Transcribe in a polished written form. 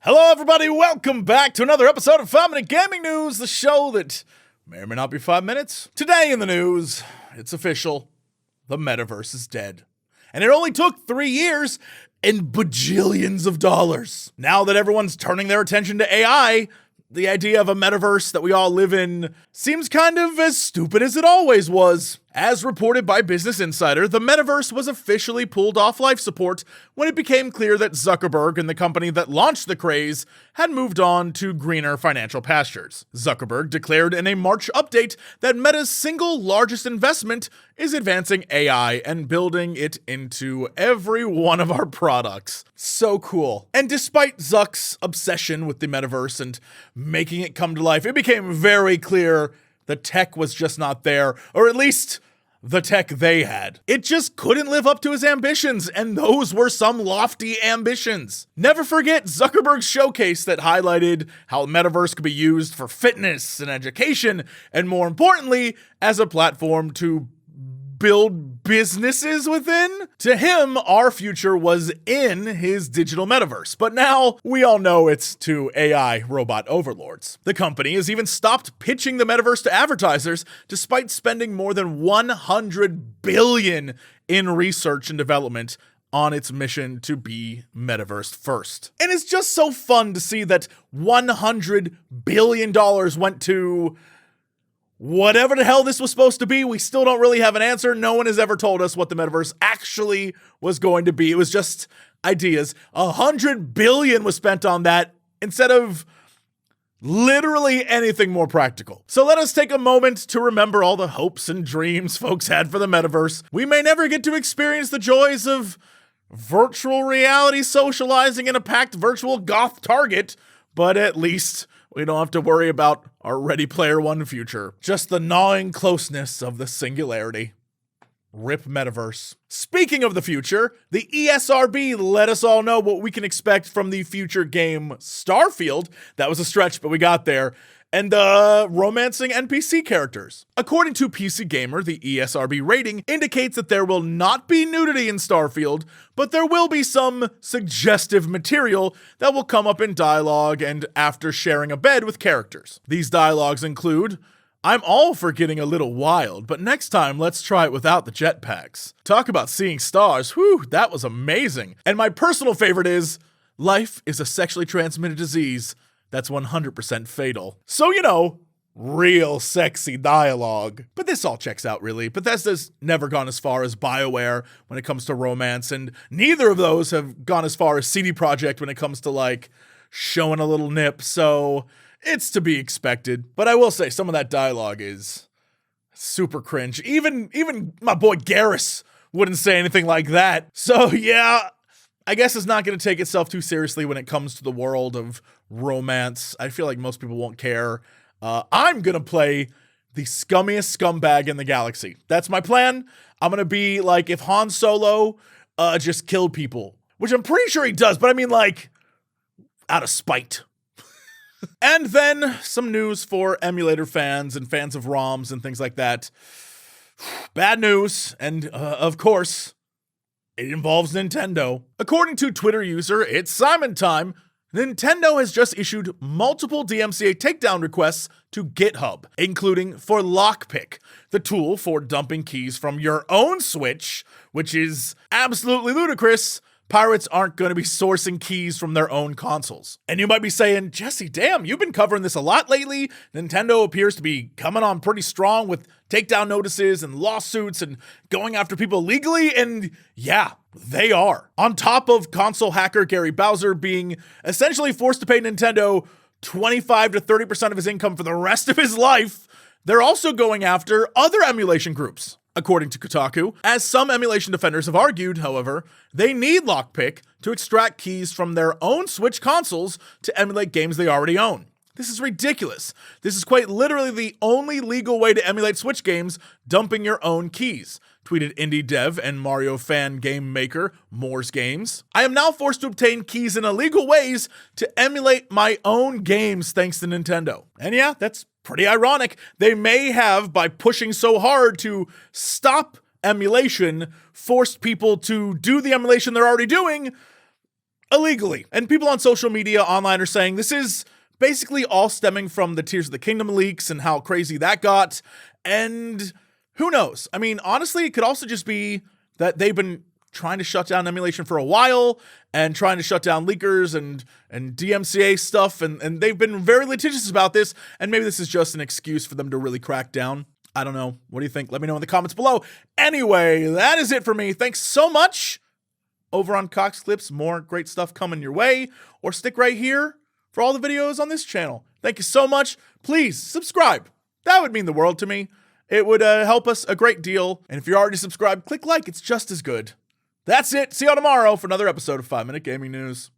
Hello, everybody. Welcome back to another episode of 5 Minute Gaming News, the show that may or may not be 5 minutes. Today in the news, it's official. The Metaverse is dead. And it only took 3 years and bajillions of dollars. Now that everyone's turning their attention to AI, the idea of a metaverse that we all live in seems kind of as stupid as it always was. As reported by Business Insider, the metaverse was officially pulled off life support when it became clear that Zuckerberg and the company that launched the craze had moved on to greener financial pastures. Zuckerberg declared in a March update that Meta's single largest investment is advancing AI and building it into every one of our products. So cool. And despite Zuck's obsession with the metaverse and making it come to life, it became very clear the tech was just not there, or at least the tech they had. It just couldn't live up to his ambitions, and those were some lofty ambitions. Never forget Zuckerberg's showcase that highlighted how the metaverse could be used for fitness and education, and more importantly, as a platform to build businesses within. To him, our future was in his digital metaverse, but now we all know it's to AI robot overlords. The company has even stopped pitching the metaverse to advertisers despite spending more than $100 billion in research and development on its mission to be metaverse first. And it's just so fun to see that $100 billion went to whatever the hell this was supposed to be. We still don't really have an answer. No one has ever told us what the metaverse actually was going to be. It was just ideas. $100 billion was spent on that instead of literally anything more practical. So let us take a moment to remember all the hopes and dreams folks had for the metaverse. We may never get to experience the joys of virtual reality socializing in a packed virtual goth Target, but at least we don't have to worry about our Ready Player One future. Just the gnawing closeness of the singularity. RIP Metaverse. Speaking of the future, the ESRB let us all know what we can expect from the future game Starfield. That was a stretch, but we got there. And the romancing NPC characters. According to PC Gamer, the ESRB rating indicates that there will not be nudity in Starfield, but there will be some suggestive material that will come up in dialogue and after sharing a bed with characters. These dialogues include, "I'm all for getting a little wild, but next time let's try it without the jetpacks. Talk about seeing stars, whew, that was amazing." And my personal favorite is, "Life is a sexually transmitted disease that's 100% fatal." So, real sexy dialogue. But this all checks out, really. Bethesda's never gone as far as BioWare when it comes to romance, and neither of those have gone as far as CD Projekt when it comes to, showing a little nip, so it's to be expected. But I will say, some of that dialogue is super cringe. Even my boy Garrus wouldn't say anything like that. So, yeah, I guess it's not going to take itself too seriously when it comes to the world of romance. I feel like most people won't care. I'm going to play the scummiest scumbag in the galaxy. That's my plan. I'm going to be like if Han Solo just killed people, which I'm pretty sure he does, but I mean out of spite. And then some news for emulator fans and fans of ROMs and things like that. Bad news, and of course, it involves Nintendo. According to Twitter user It's Simon Time, Nintendo has just issued multiple DMCA takedown requests to GitHub, including for Lockpick, the tool for dumping keys from your own Switch, which is absolutely ludicrous. Pirates aren't going to be sourcing keys from their own consoles. And you might be saying, Jesse, damn, you've been covering this a lot lately. Nintendo appears to be coming on pretty strong with takedown notices and lawsuits and going after people legally. And yeah, they are. On top of console hacker Gary Bowser being essentially forced to pay Nintendo 25 to 30% of his income for the rest of his life, they're also going after other emulation groups. According to Kotaku, as some emulation defenders have argued, however, they need Lockpick to extract keys from their own Switch consoles to emulate games they already own. This is ridiculous. This is quite literally the only legal way to emulate Switch games, dumping your own keys, tweeted indie dev and Mario fan game maker Moore's Games. I am now forced to obtain keys in illegal ways to emulate my own games thanks to Nintendo. And yeah, that's pretty ironic. They may have, by pushing so hard to stop emulation, forced people to do the emulation they're already doing, illegally. And people on social media online are saying this is basically all stemming from the Tears of the Kingdom leaks and how crazy that got. And who knows? I mean, honestly, it could also just be that they've been trying to shut down emulation for a while and trying to shut down leakers and DMCA stuff. And they've been very litigious about this. And maybe this is just an excuse for them to really crack down. I don't know. What do you think? Let me know in the comments below. Anyway, that is it for me. Thanks so much. Over on Cox Clips, more great stuff coming your way. Or stick right here for all the videos on this channel. Thank you so much. Please subscribe. That would mean the world to me. It would help us a great deal. And if you're already subscribed, click like. It's just as good. That's it. See you all tomorrow for another episode of 5 Minute Gaming News.